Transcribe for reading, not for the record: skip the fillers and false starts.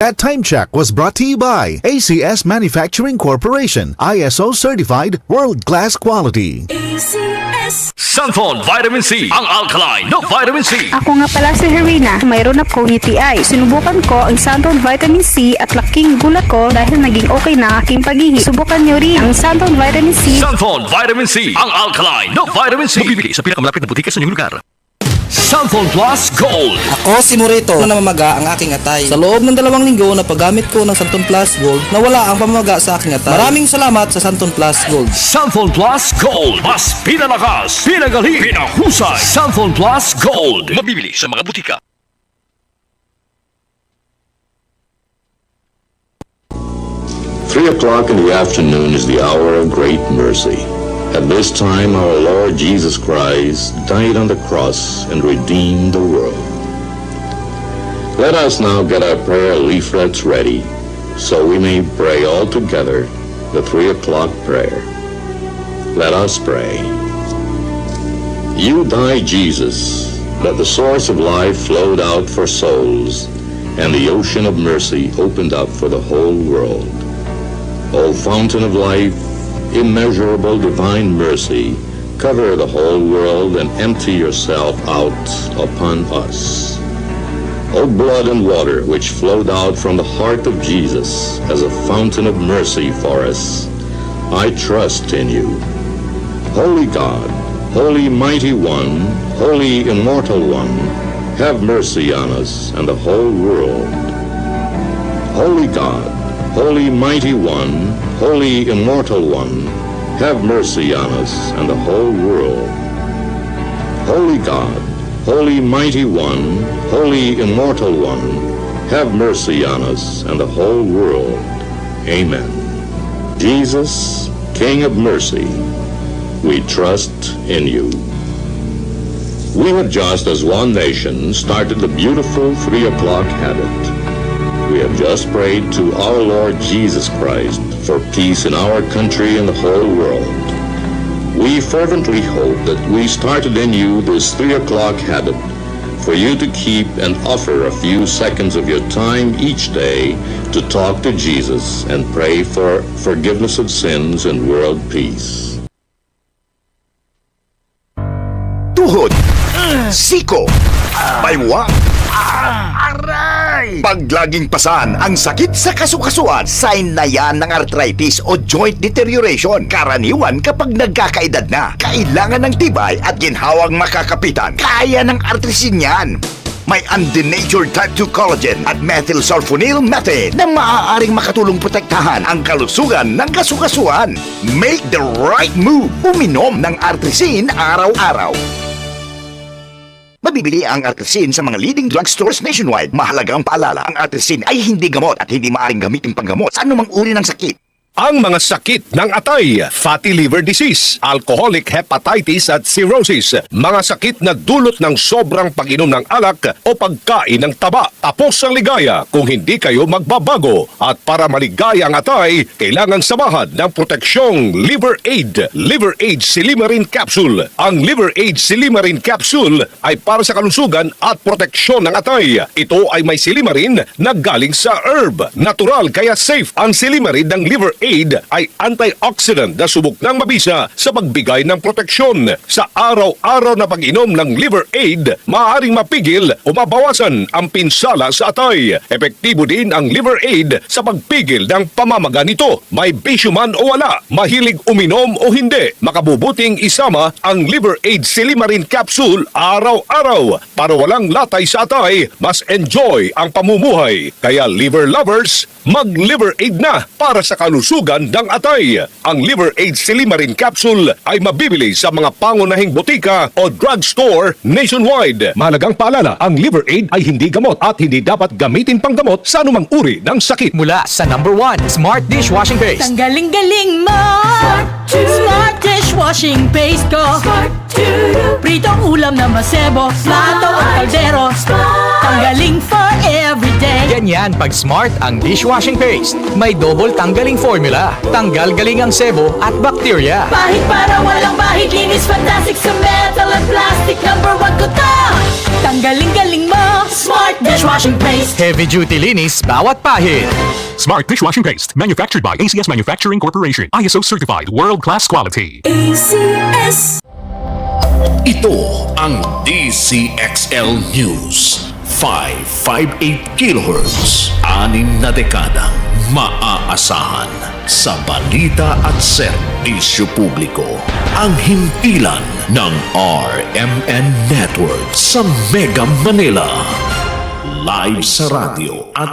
At Time Check was brought to you by ACS Manufacturing Corporation, ISO certified world-class quality. ACS. Santon Vitamin C, ang alkaline na vitamin C. Ako nga pala si Herina, mayroon akong UTI. Sinubukan ko ang Santon Vitamin C at laking gulat ko dahil naging okay na aking paghihi. Subukan nyo rin ang Santon Vitamin C. Santon Vitamin C, ang alkaline na vitamin C. Mabibili sa pinakamalapit na butika sa inyong lugar. Santon Plus Gold. Ako si Morito na namamaga ang aking atay. Sa loob ng 2 linggo na paggamit ko ng Santon Plus Gold, nawala ang pamamaga sa aking atay. Maraming salamat sa Santon Plus Gold. Santon Plus Gold. Mas pinalakas, pinagaling, pinahusay. Santon Plus Gold. Mabibili sa mga butika. Three o'clock in the afternoon is the hour of great mercy. At this time, our Lord Jesus Christ died on the cross and redeemed the world. Let us now get our prayer leaflets ready so we may pray all together the 3 o'clock prayer. Let us pray. You died, Jesus, that the source of life flowed out for souls and the ocean of mercy opened up for the whole world. O fountain of life, immeasurable divine mercy, cover the whole world and empty yourself out upon us. O blood and water which flowed out from the heart of Jesus as a fountain of mercy for us, I trust in you. Holy God, Holy Mighty One, Holy Immortal One, have mercy on us and the whole world. Holy God, Holy Mighty One, Holy Immortal One, have mercy on us and the whole world. Holy God, Holy Mighty One, Holy Immortal One, have mercy on us and the whole world. Amen. Jesus, King of mercy, we trust in you. We have just as one nation started the beautiful 3 o'clock habit. We have just prayed to our Lord Jesus Christ for peace in our country and the whole world. We fervently hope that we started in you this 3 o'clock habit for you to keep and offer a few seconds of your time each day to talk to Jesus and pray for forgiveness of sins and world peace. Tuhod, siko, baywa, aray! Pag laging pasan ang sakit sa kasukasuan, sign na yan ng arthritis o joint deterioration. Karaniwan kapag nagkakaedad na, kailangan ng tibay at ginhawang makakapitan. Kaya ng artrisin yan. May undenatured type 2 collagen at methylsulfonyl methane na maaaring makatulong protektahan ang kalusugan ng kasukasuan. Make the right move. Uminom ng artrisin araw-araw. Mabibili ang artrisin sa mga leading drugstores nationwide. Mahalagang paalala, ang artrisin ay hindi gamot at hindi maaaring gamitin panggamot sa anumang uri ng sakit. Ang mga sakit ng atay, fatty liver disease, alcoholic hepatitis at cirrhosis, mga sakit na dulot ng sobrang pag-inom ng alak o pagkain ng taba. Tapos ang ligaya kung hindi kayo magbabago. At para maligaya ang atay, kailangan samahan ng proteksyong Liver Aid. Liver Aid Silimarin Capsule. Ang Liver Aid Silimarin Capsule ay para sa kalusugan at proteksyon ng atay. Ito ay may silimarin na galing sa herb. Natural kaya safe ang silimarin ng Liver Aid ay antioxidant na subok ng mabisa sa pagbigay ng proteksyon. Sa araw-araw na pag-inom ng Liver Aid, maaaring mapigil o mabawasan ang pinsala sa atay. Epektibo din ang Liver Aid sa pagpigil ng pamamaga nito. May bisyo man o wala, mahilig uminom o hindi, makabubuting isama ang Liver Aid Silimarin Capsule araw-araw. Para walang latay sa atay, mas enjoy ang pamumuhay. Kaya liver lovers, mag-Liver Aid na para sa kalusugan ng atay. Ang Liver Aid Silimarin Capsule ay mabibili sa mga pangunahing botika o drugstore nationwide. Mahalagang paalala, ang Liver Aid ay hindi gamot at hindi dapat gamitin panggamot sa anumang uri ng sakit. Mula sa #1 Smart Dishwashing Paste. Ang galing-galing mo! Smart dishwashing paste ko. Pritong ulam na masebo, plato at kaldero. Ang galing for everyday. Ganyan pag Smart ang dishwashing paste. May double tanggaling formula. Tanggal galing ang sebo at bakterya. Pahit para walang bahid, linis fantastic sa metal at plastic. Number 1 ko to. Tanggaling-galing mo, Smart Dishwashing Paste. Heavy duty linis bawat pahid. Smart Dishwashing Paste, manufactured by ACS Manufacturing Corporation. ISO certified, world-class quality. ACS. Ito ang DCXL News. 558 kHz. 6 na dekadang maaasahan sa balita at serbisyo publiko. Ang himpilan ng RMN Network sa Mega Manila. Live sa radyo at